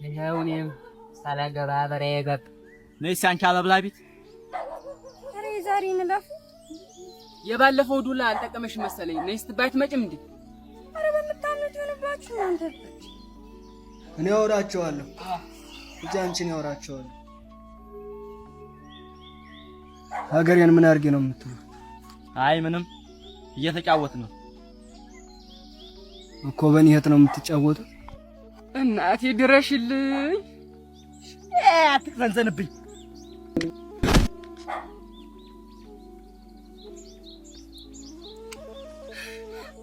ይሄውኔም ሳላገባ በሬ ገብ ነይስ አንቺ አለብላቢት አሬ ዛሬ እንላፍ የባለፈው ዱላ አልጠቀመሽ መሰለኝ። ነይስ ትባይት መጭም እንዴ? አረ በመጣነት ሆነባችሁ አንተ እኔ አወራቸዋለሁ። አንቺን ያወራቸዋለሁ። ሀገሬን ምን አድርጌ ነው የምትሉ? አይ ምንም እየተጫወት ነው እኮ። በእኔ እህት ነው የምትጫወቱ? እናቴ ድረሽልኝ። አትክፈንዘንብኝ።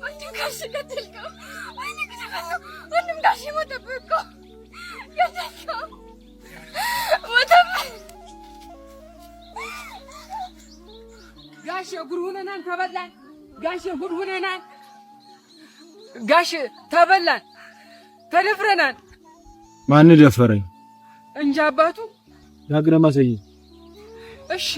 ወንድም ጋሽ ገደልከው። ወይኔ ከተፈለው ወንድም ጋሽ ሞተብህ። ገደልከው ሞተብህ። ጋሽ ጉድ ሆነናል ተበላን። ጋሽ ጉድ ሆነናል። ጋሽ ተበላን ተደፍረናል። ማን ደፈረኝ? እንጂ አባቱ ያግረ ማሰይ። እሺ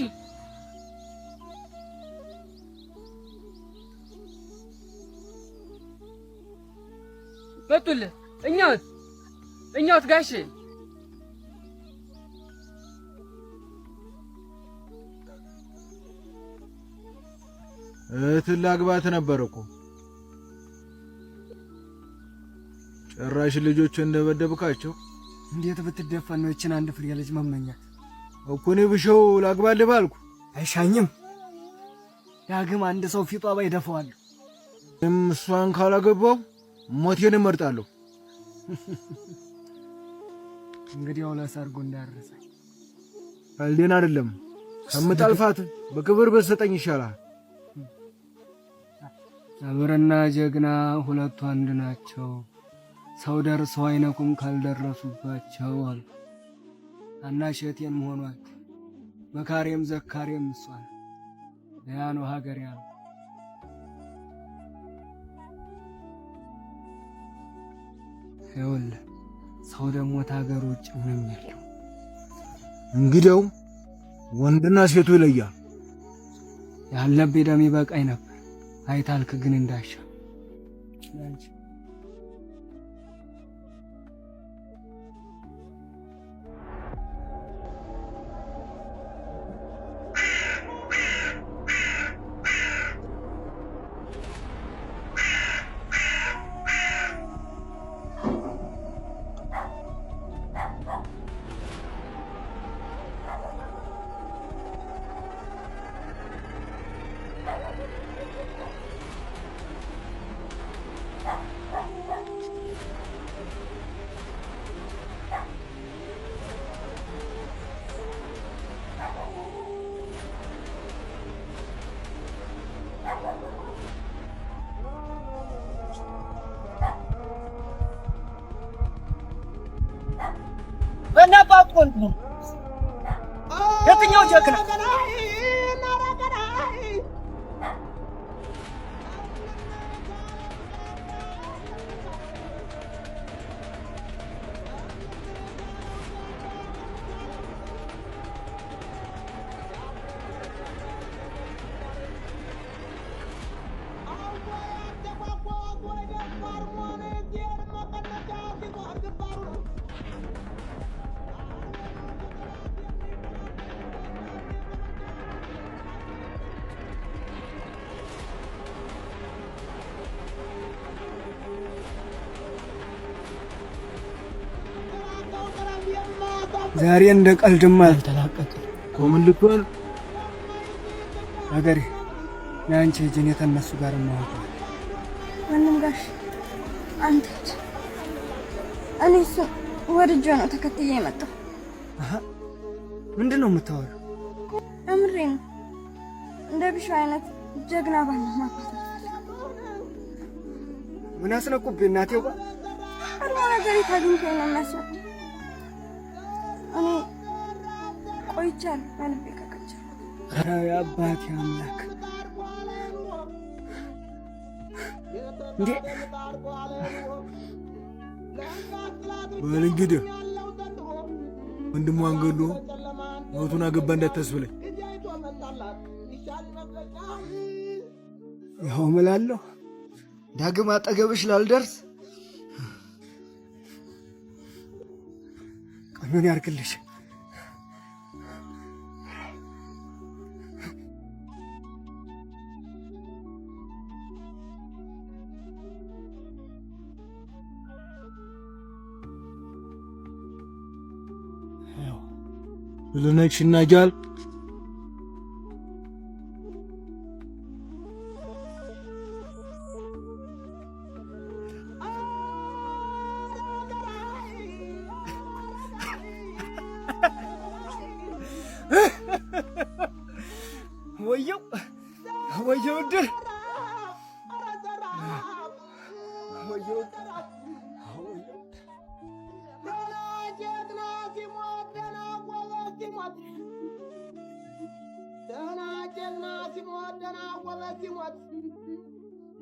በጡል እኛውት ጋሽ ትላግባት ነበር እኮ ጭራሽ ልጆች እንደበደብካቸው። እንዴት ብትደፈን ነው እቺን አንድ ፍሬ ልጅ መመኛት? እኮ ነው ብሸው ላግባልህ ባልኩ አይሻኝም። ዳግም አንድ ሰው ፊቷ ባይደፈዋል። እሷን ካላገባው ሞቴን እመርጣለሁ። እንግዲህ አውላ ሰርጉ እንዳረሰኝ አልዴን አይደለም ከምጣልፋት በክብር በሰጠኝ ይሻላል። ሰብርና ጀግና ሁለቱ አንድ ናቸው። ሰው ደርሰው አይነኩም ካልደረሱባቸው አሉ። አናሸቴን መሆኗት መካሬም ዘካሬም እሷን ያኑ ሀገር ያሉ ይኸውልህ ሰው ደግሞ ታገር ውጭ ምንም የለው። እንግዲያው ወንድና ሴቱ ይለያል። ያለብኝ ደም ይበቃኝ ነበር። አይታልክ ግን እንዳሻ በናባቆንኩ የትኛው ጀግና ዛሬ እንደ ቀልድማ አልተላቀቀ ኮምን ልትሆን ሀገሬ ያንቺ ጅን የተነሱ ጋር ማውጣ ወንድም ጋሽ አንተ እኔ እሱ ወርጆ ነው ተከትዬ የመጣው። ምንድነው የምታወሪው? እምሬ ነው። እንደ ቢሾ አይነት ጀግና ባል ማባታ ምን አስነቁብኝ እናቴው ጋር አርማ ነገር ታግኝተኝ ነው የሚያስነው። እኔ ቆይቻለሁ መልቤ ከከቸ ኧረ አባቴ አምላክ እንዴ! በል እንግዲህ ወንድሟን ገሎ ሞቱን አገባ እንዳታስብለኝ። ይኸው እምላለሁ ዳግም አጠገብሽ ላልደርስ ምን ያርግልሽ? ብለነችና ጃል ወየው ድር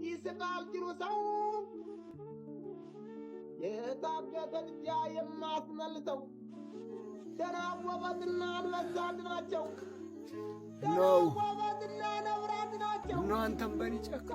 ይስቃል ጅሩ ሰው የታገተ ልጃ የማስመልሰው ተናወበትና አንበሳት ናቸው። ተናወበትና ነብራት ናቸው። እናንተም በኔ ጨካ